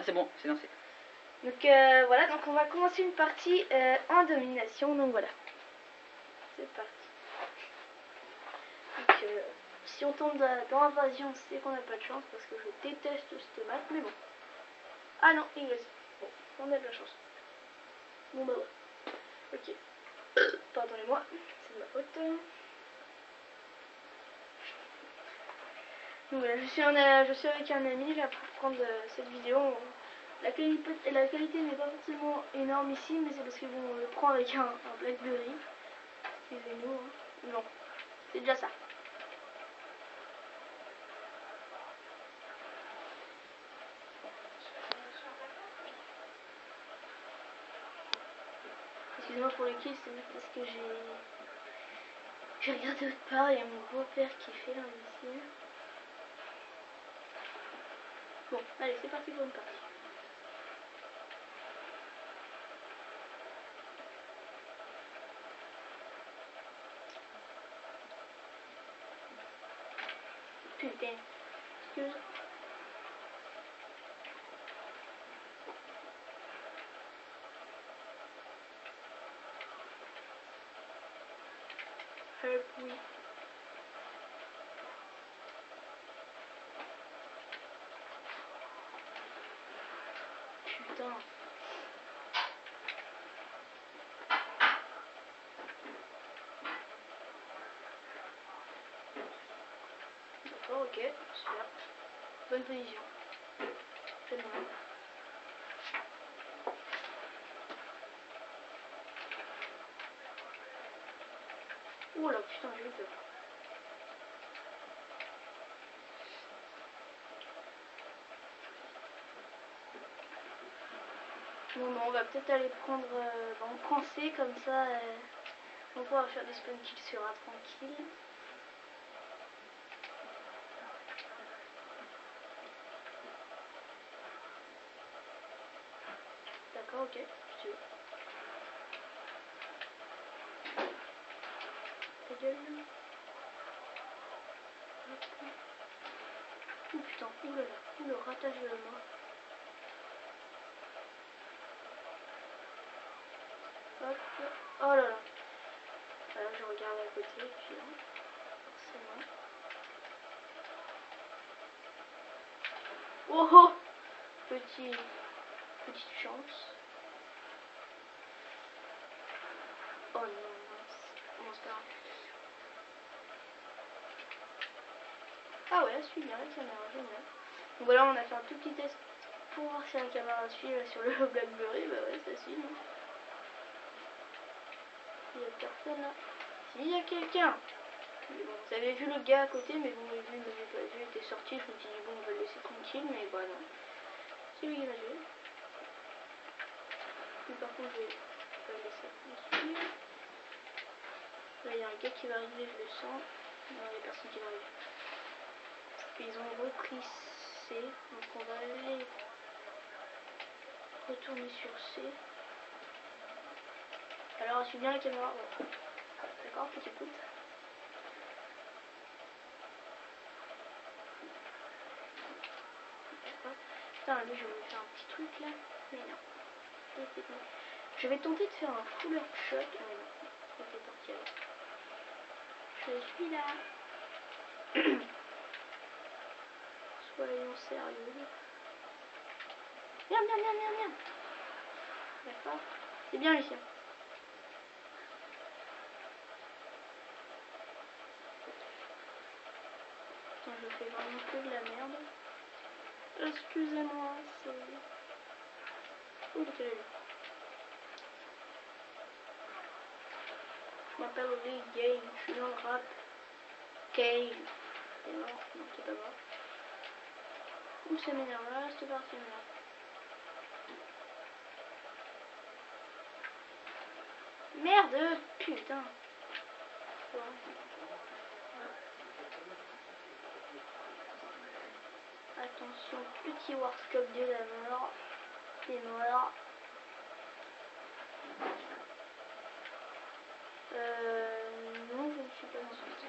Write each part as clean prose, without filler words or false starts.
Ah c'est bon, c'est lancé. Donc voilà, donc on va commencer une partie en domination, donc voilà. C'est parti. Donc si on tombe dans invasion, c'est qu'on n'a pas de chance parce que je déteste cette map, mais bon. Ah non, il reste. Bon, on a de la chance. Bon bah ouais. Ok. Pardonnez-moi, c'est de ma faute. Donc voilà, je suis avec un ami là pour prendre cette vidéo. La qualité n'est pas forcément énorme ici, mais c'est parce que bon, on le prend avec un Blackberry. Excusez-nous. Hein. Non, c'est déjà ça. Excusez-moi pour le kill, c'est parce que j'ai regardé autre part, il y a mon beau-père qui fait l'imbécile. Bon, allez, c'est parti pour une partie. Putain, excuse. Help me. Putain. D'accord, ok, super. Bonne position. Très bien. Oh là, putain, j'ai eu peur. Bon, bah, on va peut-être aller prendre en français, comme ça, on va pouvoir faire des spawn kills sur un tranquille. D'accord, ok, si tu veux. Ta gueule. Oh putain, oulala, le ratage de la mort. Hop, oh là là. Alors je regarde à côté, puis là, forcément. Oh oh, petite chance. Oh non, mince. Bon, c'est pas grave. Ah ouais, elle suit bien la caméra, génial. Donc voilà, on a fait un tout petit test pour voir si la caméra suit sur le Blackberry. Bah ouais, ça suit, non? Il y a personne là. S'il y a quelqu'un. Bon, vous avez vu le gars à côté, mais bon, lui il m'avait pas vu, il était sorti. Je me suis dit, bon, on va le laisser tranquille, mais bah non. C'est lui qui m'a vu. Puis par contre, je vais pas le laisser tranquille. Là, il y a un gars qui va arriver, je le sens. Non, il y a personne qui va arriver. Ils ont repris C, donc on va aller retourner sur C. Alors, suis bien la caméra. Ouais. D'accord, tu t'écoutes. Putain, lui, je vais faire un petit truc là. Mais non. Je vais tenter de faire un full up shot. Mais non. C'est parti alors. Je suis là. Soyons sérieux. Viens. D'accord. C'est bien, Lucien. Putain, je fais vraiment que de la merde. Excusez-moi, c'est... Où est-ce qu'elle est? Je m'appelle Lee Game, je suis dans le rap. Kale. T'es mort? Non, t'es pas mort. Ouh, ça m'énerve, là, cette partie m'énerve. Merde, putain. Bon. Attention, petit warscope de la mort. C'est mort. Non, je ne suis pas insulté.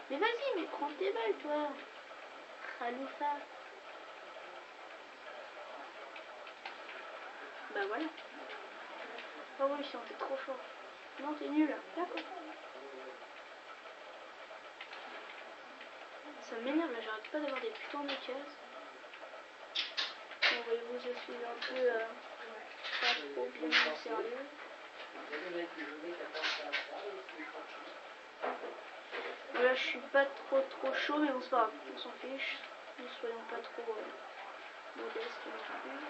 Mais vas-y, mais prends tes balles, toi. Ah, Aloufa. Bah voilà. Ah oui, si on était trop fort. Non, t'es nul. D'accord. Ça m'énerve là, j'arrête pas d'avoir des putains de cases. Bon, voyez-vous, je suis un peu pas trop bien sérieux. Là, je suis pas trop chaud, mais bon, c'est pas grave, on s'en fiche. Ne soyons pas trop modestes non plus.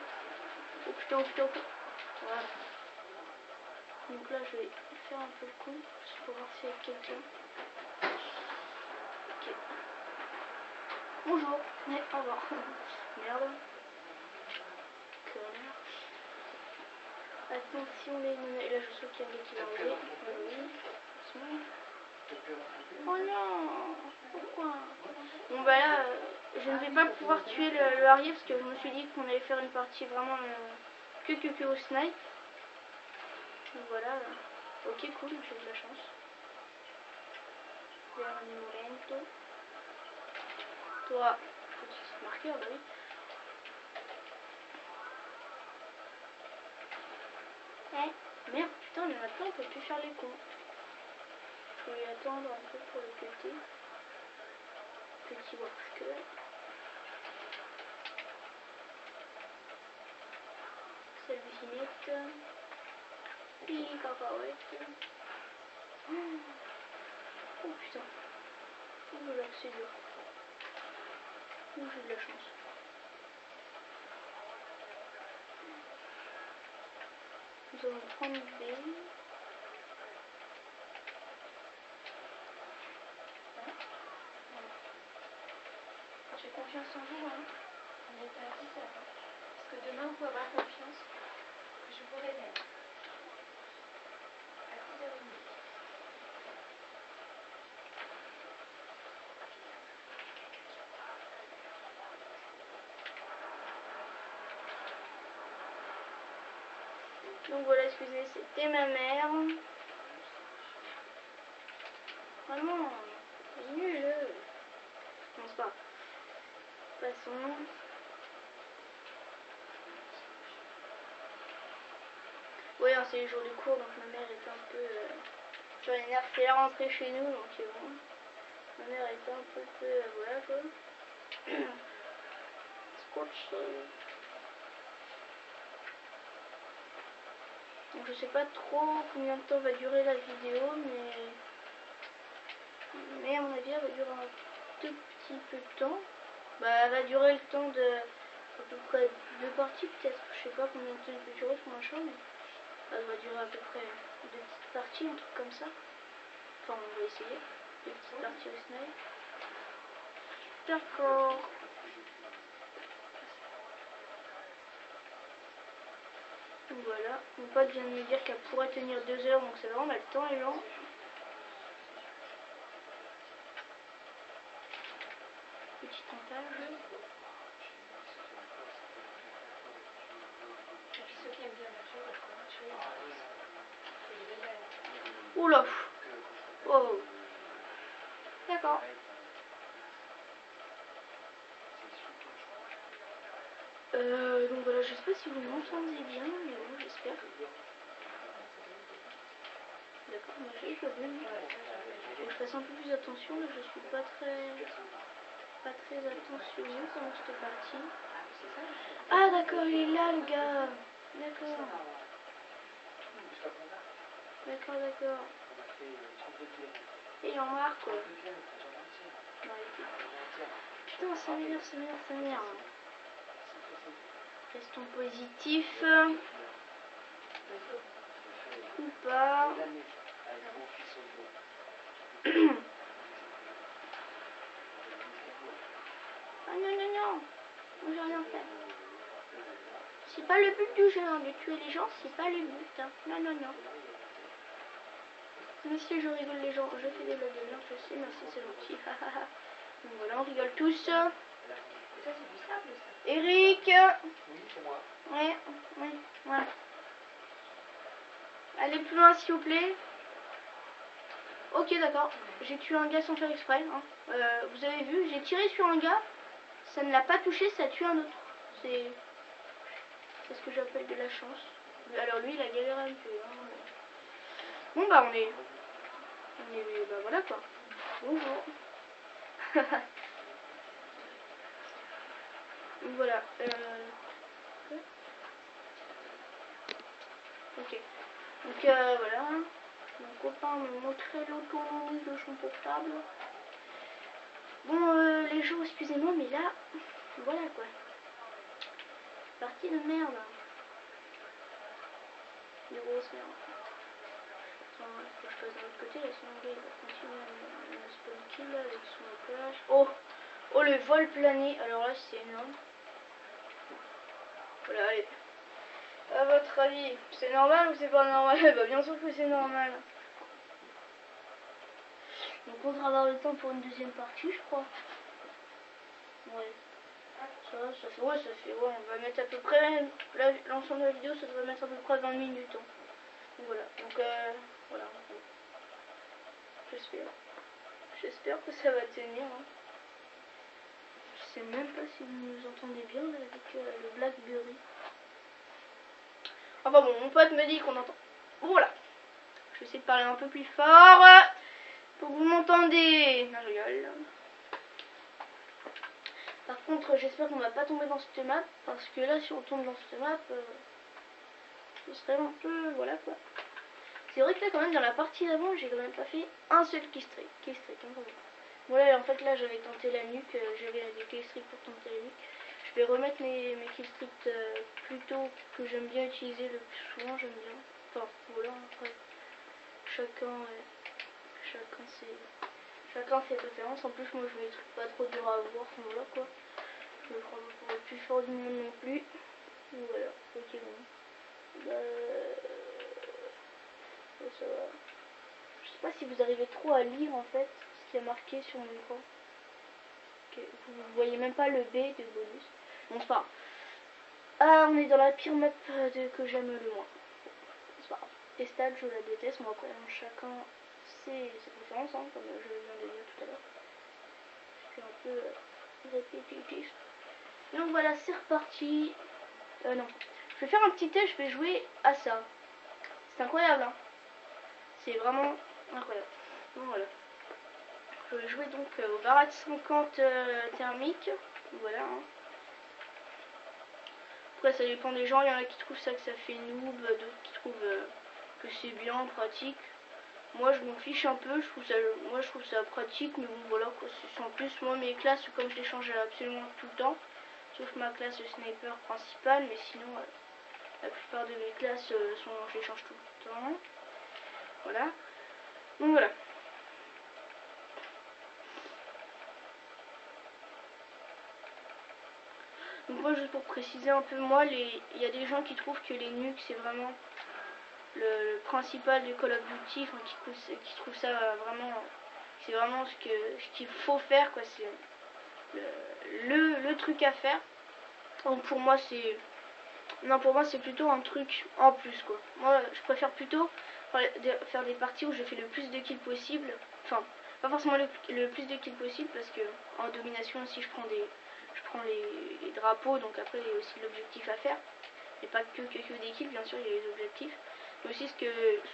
Oh putain, oh putain, oh putain. Voilà. Donc là, je vais faire un peu le con, juste pour voir s'il y a quelqu'un. Ok. Bonjour, mais au revoir. Merde. Connard. Attention les nounous. Et là, je sens qu'il y a un gars qui va arriver. Oui. Doucement. Oh non. Pourquoi? Bon bah là, je ne vais pas pouvoir tuer le Harrier parce que je me suis dit qu'on allait faire une partie vraiment que au snipe. Donc voilà. Ok, cool, j'ai de la chance. Momento. Toi, petit marqueur, bah oui. Eh, merde, putain, il y en a plein, on peut plus faire les cons. Je vais attendre un peu pour le péter. Petit worker. Salbucinette. Puis cacahuète. Oh putain. Oh là, c'est dur. Oh, j'ai de la chance. Nous allons prendre B. J'ai confiance en vous, hein. On est à 10 heures. Parce que demain, vous pouvez avoir confiance que je vous réveille. À 6h30. Donc voilà, excusez, c'était ma mère. Vraiment, nul. Non, c'est pas. Passons. Oui, hein, c'est les jours de cours, donc ma mère est un peu... J'en ai nerf fait la rentrée chez nous, donc bon. Ma mère est un peu... voilà quoi. Scotch. Donc je sais pas trop combien de temps va durer la vidéo, mais à mon avis elle va durer un tout petit peu de temps. Bah elle va durer le temps de à peu près 2 parties peut-être. Je sais pas combien de temps il peut durer ce machin, mais elle va durer à peu près 2 petites parties, un truc comme ça. Enfin on va essayer. 2 petites parties au snipe. D'accord. Donc voilà, mon pote vient de me dire qu'elle pourrait tenir 2 heures, donc c'est vraiment le temps est lent. Petit montage. Oula. Oh. D'accord. Donc voilà, je sais pas si vous m'entendez bien, mais bon, j'espère. D'accord, moi j'ai pas vu. Faut que je fasse un peu plus attention, là je suis pas très attentionnée pendant cette partie. Ah d'accord, il est là le gars. D'accord. D'accord. Et il en marre quoi. Putain, ça m'énerve. Restons positifs. Ou pas. Ah non. Moi j'ai rien fait. C'est pas le but du jeu, hein, de tuer les gens, c'est pas le but. Hein. Non. Monsieur, je rigole les gens, je fais des blagues de merde, je sais, merci, c'est gentil. Donc voilà, on rigole tous. Ça, c'est du sable, ça. Eric. Oui, c'est moi. Ouais. Voilà. Allez plus loin, s'il vous plaît. Ok, d'accord. J'ai tué un gars sans faire exprès. Hein. Vous avez vu, j'ai tiré sur un gars ça ne l'a pas touché, ça a tué un autre. C'est ce que j'appelle de la chance. Alors lui, il a galéré un peu. Hein. Bon bah on est bah voilà quoi. Bonjour. Voilà. Ok. Donc voilà. Mon copain me montrait l'autonomie de son portable. Bon les gens, excusez-moi, mais là, voilà quoi. Partie de merde. Une grosse merde. Attends, faut que je passe de l'autre côté, là, sinon le gars il va continuer à me spawn kill là, avec son plage. Oh! Oh le vol plané, alors là c'est énorme. Voilà, allez. À votre avis, c'est normal ou c'est pas normal? Bah bien sûr que c'est normal. Donc on va avoir le temps pour une deuxième partie, je crois. Ouais. Ça fait, ouais, on va mettre à peu près, l'ensemble de la vidéo, ça devrait mettre à peu près 20 minutes. Hein. Donc voilà, voilà. J'espère que ça va tenir. Hein. Je sais même pas si vous nous entendez bien là, avec le Blackberry. Enfin bon, mon pote me dit qu'on entend. Voilà. Je vais essayer de parler un peu plus fort pour que vous m'entendez. Non, je rigole. Par contre, j'espère qu'on va pas tomber dans cette map, parce que là, si on tombe dans cette map, ce serait un peu, voilà quoi. C'est vrai que là, quand même, dans la partie d'avant, j'ai quand même pas fait un seul killstreak. Hein, voilà, en fait, là, j'avais tenté la nuque, j'avais des killstreaks pour tenter la nuque. Je vais remettre mes killstreaks plutôt que j'aime bien utiliser le plus souvent, j'aime bien. Enfin, voilà, après, chacun ses préférences. En plus, moi, je veux des trucs pas trop durs à avoir, voilà quoi. Je me prends pas pour le plus fort du monde non plus. Voilà, ok bon. Ça va. Je sais pas si vous arrivez trop à lire en fait ce qui est marqué sur mon écran. Okay. Vous voyez même pas le B de bonus. Bon c'est pas grave. Ah, on est dans la pire map que j'aime le moins. C'est pas grave. Testade, je la déteste. Moi après chacun ses préférences, hein, comme je viens de dire tout à l'heure. C'est un peu répétitif. Donc voilà, c'est reparti. Non. Je vais faire un petit test, je vais jouer à ça. C'est incroyable, hein. C'est vraiment incroyable. Donc voilà. Je vais jouer donc au Barat 50 thermique. Voilà. Hein. Après, ça dépend des gens. Il y en a qui trouvent ça que ça fait noob, d'autres qui trouvent que c'est bien, pratique. Moi, je m'en fiche un peu. Je trouve ça pratique, mais bon, voilà quoi. C'est en plus, moi, mes classes, comme je les change absolument tout le temps, sauf ma classe de sniper principale, mais sinon, la plupart de mes classes, je les change tout le temps. Voilà. Donc voilà. Donc moi, juste pour préciser un peu, moi, il y a des gens qui trouvent que les nukes, c'est vraiment le principal de Call of Duty, enfin, qui trouvent ça vraiment, c'est vraiment ce qu'il faut faire, quoi. C'est le truc à faire. Donc pour moi, c'est plutôt un truc en plus, quoi. Moi, je préfère plutôt faire des parties où je fais le plus de kills possible. Enfin, pas forcément le plus de kills possible, parce que en domination aussi, je prends les drapeaux, donc après il y a aussi l'objectif à faire. Et pas que des kills, bien sûr, il y a les objectifs. Mais aussi,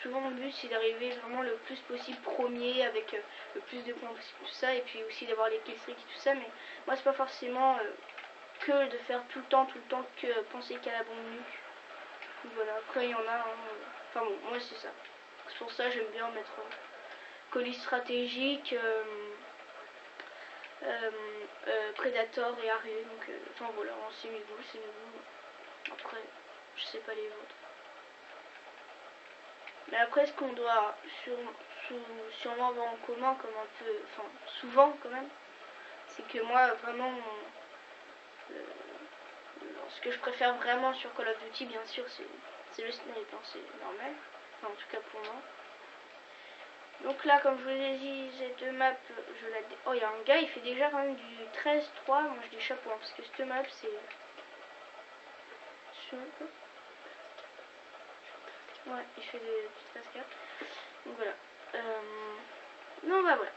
souvent mon but, c'est d'arriver vraiment le plus possible premier, avec le plus de points possible, tout ça, et puis aussi d'avoir les killstreaks et tout ça. Mais moi, c'est pas forcément que de faire tout le temps que penser qu'à la bombe nuque. Voilà, après il y en a, enfin bon, moi c'est ça. C'est pour ça j'aime bien mettre colis stratégique, Predator et Arrêt, donc enfin voilà, c'est mes goûts. Après, je sais pas les vôtres. Mais après, ce qu'on doit sûrement avoir en commun, comme un peu, enfin souvent quand même, c'est que moi vraiment, ce que je préfère vraiment sur Call of Duty, bien sûr, c'est le snipe, hein, c'est normal, enfin en tout cas pour moi. Donc là, comme je vous ai dit, cette map, oh, il y a un gars, il fait déjà quand même du 13-3, moi je dis chapeau, hein, parce que cette map, c'est... Ouais, il fait des petites 13-4. Donc voilà. Non, bah voilà.